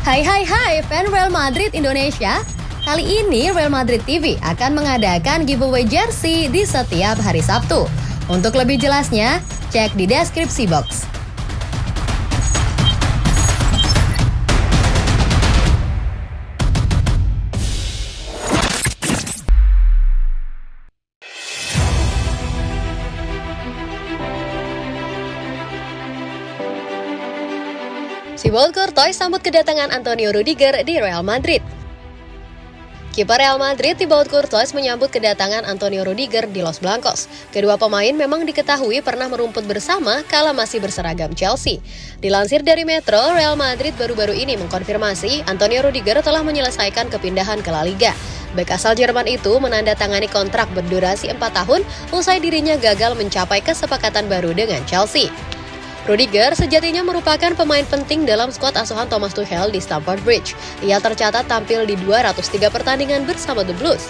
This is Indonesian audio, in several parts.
Hai fan Real Madrid Indonesia. Kali ini Real Madrid TV akan mengadakan giveaway jersey di setiap hari Sabtu. Untuk lebih jelasnya, cek di deskripsi box. Thibaut Courtois sambut kedatangan Antonio Rudiger di Real Madrid. Kiper Real Madrid Thibaut Courtois menyambut kedatangan Antonio Rudiger di Los Blancos. Kedua pemain memang diketahui pernah merumput bersama kala masih berseragam Chelsea. Dilansir dari Metro, Real Madrid baru-baru ini mengkonfirmasi Antonio Rudiger telah menyelesaikan kepindahan ke La Liga. Bek asal Jerman itu menandatangani kontrak berdurasi 4 tahun usai dirinya gagal mencapai kesepakatan baru dengan Chelsea. Rudiger sejatinya merupakan pemain penting dalam skuad asuhan Thomas Tuchel di Stamford Bridge. Ia tercatat tampil di 203 pertandingan bersama The Blues.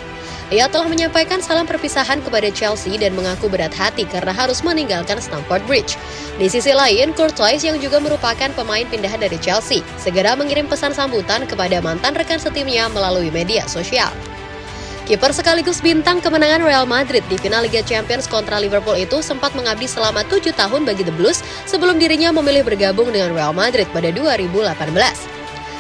Ia telah menyampaikan salam perpisahan kepada Chelsea dan mengaku berat hati karena harus meninggalkan Stamford Bridge. Di sisi lain, Courtois yang juga merupakan pemain pindahan dari Chelsea, segera mengirim pesan sambutan kepada mantan rekan setimnya melalui media sosial. Kiper sekaligus bintang kemenangan Real Madrid di final Liga Champions kontra Liverpool itu sempat mengabdi selama 7 tahun bagi The Blues sebelum dirinya memilih bergabung dengan Real Madrid pada 2018.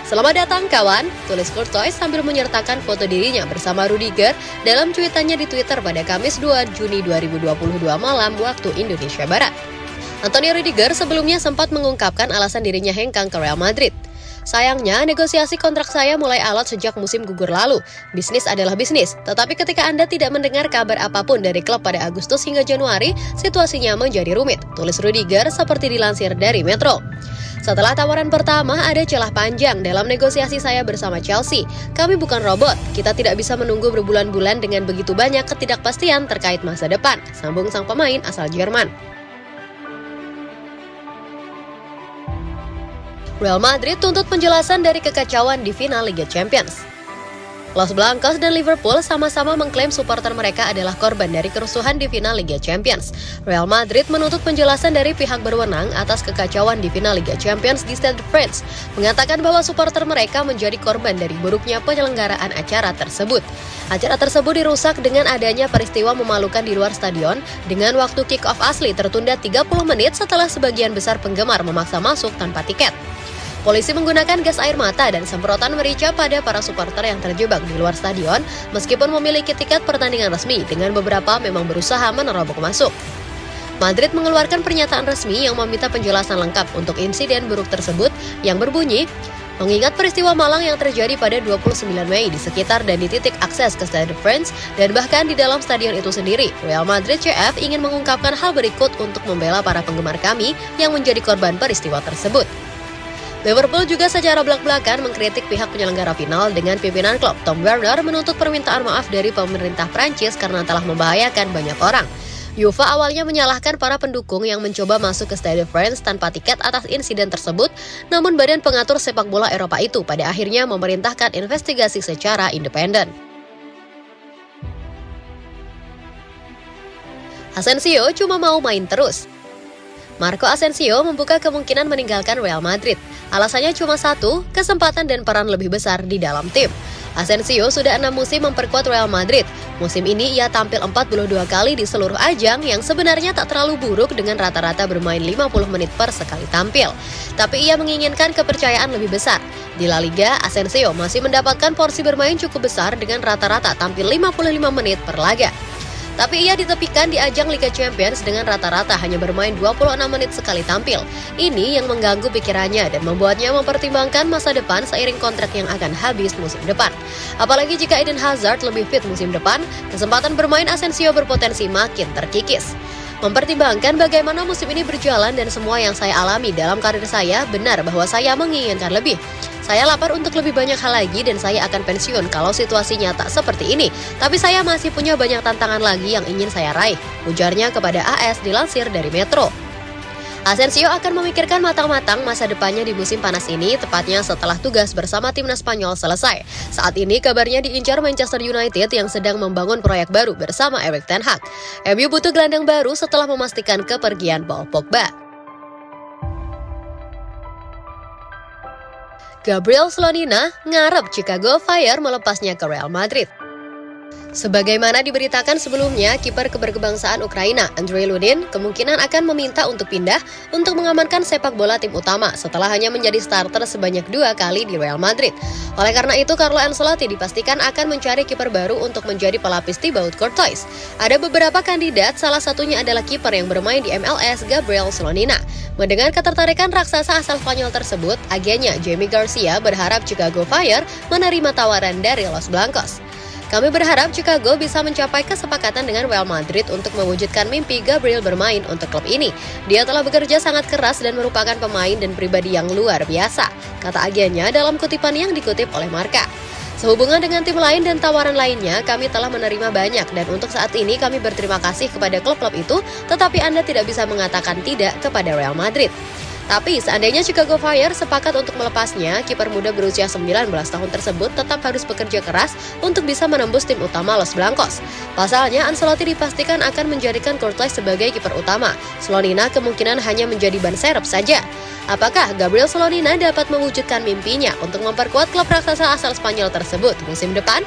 Selamat datang kawan, tulis Courtois sambil menyertakan foto dirinya bersama Rudiger dalam cuitannya di Twitter pada Kamis 2 Juni 2022 malam waktu Indonesia Barat. Antonio Rudiger sebelumnya sempat mengungkapkan alasan dirinya hengkang ke Real Madrid. Sayangnya, negosiasi kontrak saya mulai alot sejak musim gugur lalu. Bisnis adalah bisnis, tetapi ketika Anda tidak mendengar kabar apapun dari klub pada Agustus hingga Januari, situasinya menjadi rumit, tulis Rudiger seperti dilansir dari Metro. Setelah tawaran pertama, ada celah panjang dalam negosiasi saya bersama Chelsea. Kami bukan robot, kita tidak bisa menunggu berbulan-bulan dengan begitu banyak ketidakpastian terkait masa depan, sambung sang pemain asal Jerman. Real Madrid tuntut penjelasan dari kekacauan di final Liga Champions. Los Blancos dan Liverpool sama-sama mengklaim supporter mereka adalah korban dari kerusuhan di final Liga Champions. Real Madrid menuntut penjelasan dari pihak berwenang atas kekacauan di final Liga Champions di Stade de France, mengatakan bahwa supporter mereka menjadi korban dari buruknya penyelenggaraan acara tersebut. Acara tersebut dirusak dengan adanya peristiwa memalukan di luar stadion, dengan waktu kick-off asli tertunda 30 menit setelah sebagian besar penggemar memaksa masuk tanpa tiket. Polisi menggunakan gas air mata dan semprotan merica pada para supporter yang terjebak di luar stadion meskipun memiliki tiket pertandingan resmi, dengan beberapa memang berusaha menerobos masuk. Madrid mengeluarkan pernyataan resmi yang meminta penjelasan lengkap untuk insiden buruk tersebut yang berbunyi, mengingat peristiwa malang yang terjadi pada 29 Mei di sekitar dan di titik akses ke Stade de France dan bahkan di dalam stadion itu sendiri, Real Madrid CF ingin mengungkapkan hal berikut untuk membela para penggemar kami yang menjadi korban peristiwa tersebut. Liverpool juga secara belak-belakan mengkritik pihak penyelenggara final dengan pimpinan klub Tom Werner menuntut permintaan maaf dari pemerintah Prancis karena telah membahayakan banyak orang. UEFA awalnya menyalahkan para pendukung yang mencoba masuk ke Stade de France tanpa tiket atas insiden tersebut, namun badan pengatur sepak bola Eropa itu pada akhirnya memerintahkan investigasi secara independen. Asensio cuma mau main terus. Marco Asensio membuka kemungkinan meninggalkan Real Madrid. Alasannya cuma satu, kesempatan dan peran lebih besar di dalam tim. Asensio sudah 6 musim memperkuat Real Madrid. Musim ini ia tampil 42 kali di seluruh ajang yang sebenarnya tak terlalu buruk dengan rata-rata bermain 50 menit per sekali tampil. Tapi ia menginginkan kepercayaan lebih besar. Di La Liga, Asensio masih mendapatkan porsi bermain cukup besar dengan rata-rata tampil 55 menit per laga. Tapi ia ditepikan di ajang Liga Champions dengan rata-rata hanya bermain 26 menit sekali tampil. Ini yang mengganggu pikirannya dan membuatnya mempertimbangkan masa depan seiring kontrak yang akan habis musim depan. Apalagi jika Eden Hazard lebih fit musim depan, kesempatan bermain Asensio berpotensi makin terkikis. Mempertimbangkan bagaimana musim ini berjalan dan semua yang saya alami dalam karir saya, benar bahwa saya menginginkan lebih. Saya lapar untuk lebih banyak hal lagi dan saya akan pensiun kalau situasinya tak seperti ini. Tapi saya masih punya banyak tantangan lagi yang ingin saya raih, ujarnya kepada AS dilansir dari Metro. Asensio akan memikirkan matang-matang masa depannya di musim panas ini, tepatnya setelah tugas bersama timnas Spanyol selesai. Saat ini kabarnya diincar Manchester United yang sedang membangun proyek baru bersama Erik ten Hag. MU butuh gelandang baru setelah memastikan kepergian Paul Pogba. Gabriel Slonina ngarep Chicago Fire melepasnya ke Real Madrid. Sebagaimana diberitakan sebelumnya, kiper keberkebangsaan Ukraina, Andrei Lunin, kemungkinan akan meminta untuk pindah untuk mengamankan sepak bola tim utama setelah hanya menjadi starter sebanyak 2 kali di Real Madrid. Oleh karena itu, Carlo Ancelotti dipastikan akan mencari kiper baru untuk menjadi pelapis Thibaut Courtois. Ada beberapa kandidat, salah satunya adalah kiper yang bermain di MLS, Gabriel Slonina. Mendengar ketertarikan raksasa asal Spanyol tersebut, agennya Jamie Garcia berharap Chicago Fire menerima tawaran dari Los Blancos. Kami berharap Chicago bisa mencapai kesepakatan dengan Real Madrid untuk mewujudkan mimpi Gabriel bermain untuk klub ini. Dia telah bekerja sangat keras dan merupakan pemain dan pribadi yang luar biasa, kata agennya dalam kutipan yang dikutip oleh Marca. Sehubungan dengan tim lain dan tawaran lainnya, kami telah menerima banyak dan untuk saat ini kami berterima kasih kepada klub-klub itu, tetapi Anda tidak bisa mengatakan tidak kepada Real Madrid. Tapi seandainya Chicago Fire sepakat untuk melepasnya, kiper muda berusia 19 tahun tersebut tetap harus bekerja keras untuk bisa menembus tim utama Los Blancos. Pasalnya, Ancelotti dipastikan akan menjadikan Courtois sebagai kiper utama. Slonina kemungkinan hanya menjadi ban serep saja. Apakah Gabriel Slonina dapat mewujudkan mimpinya untuk memperkuat klub raksasa asal Spanyol tersebut musim depan?